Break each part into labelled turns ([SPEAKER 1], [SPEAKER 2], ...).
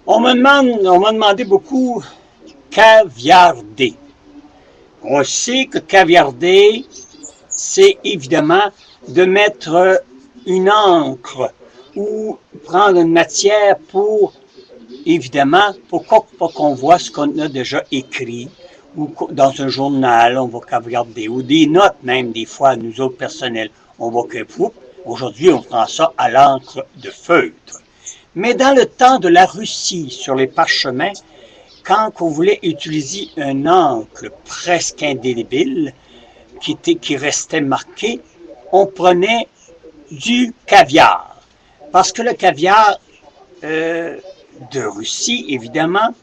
[SPEAKER 1] On m'a demandé beaucoup caviarder. On sait que caviarder, c'est évidemment de mettre une encre ou prendre une matière pour, évidemment, pour pas qu'on voit ce qu'on a déjà écrit, ou dans un journal, on va caviarder, ou des notes même, des fois, nous autres personnels, on va que, aujourd'hui, on prend ça à l'encre de feutre. Mais dans le temps de la Russie, sur les parchemins, quand on voulait utiliser un encre presque indélébile, qui restait marqué, on prenait du caviar. Parce que le caviar de Russie, évidemment,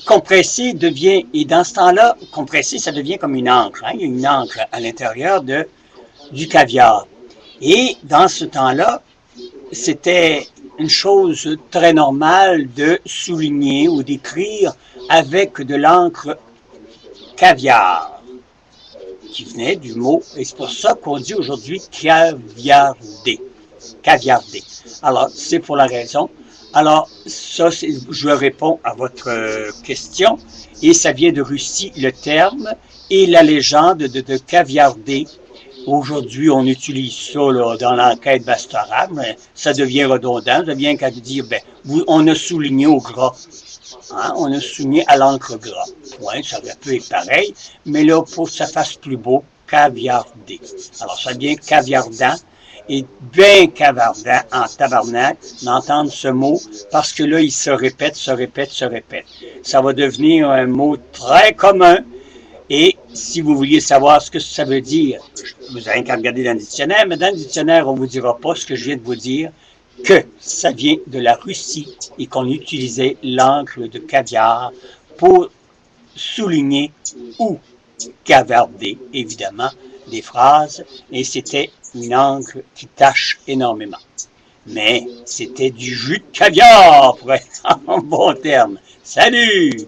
[SPEAKER 1] compressé devient, et dans ce temps-là, compressé, ça devient comme une encre. Hein? Il y a une encre à l'intérieur du caviar. Et dans ce temps-là, c'était une chose très normale de souligner ou d'écrire avec de l'encre caviar, qui venait du mot, et c'est pour ça qu'on dit aujourd'hui caviarder. Caviarder. Alors, c'est pour la raison. Alors, ça, je réponds à votre question, et ça vient de Russie, le terme, et la légende de caviarder. Aujourd'hui, on utilise ça là, dans l'enquête pastorale, mais ça devient redondant. Ça devient qu'à dire, ben, on a souligné au gras. Hein, on a souligné à l'encre gras. Ouais, ça aurait pu être pareil, mais là, pour que ça fasse plus beau, caviarder. Alors, ça devient caviardant. Et bien cavardant en tabarnak d'entendre ce mot, parce que là, il se répète, se répète, se répète. Ça va devenir un mot très commun. Et si vous vouliez savoir ce que ça veut dire, vous avez qu'à regarder dans le dictionnaire, mais dans le dictionnaire, on ne vous dira pas ce que je viens de vous dire, que ça vient de la Russie et qu'on utilisait l'encre de caviar pour souligner ou cavarder, évidemment, des phrases, et c'était une encre qui tâche énormément. Mais c'était du jus de caviar, pour être en bon terme. Salut!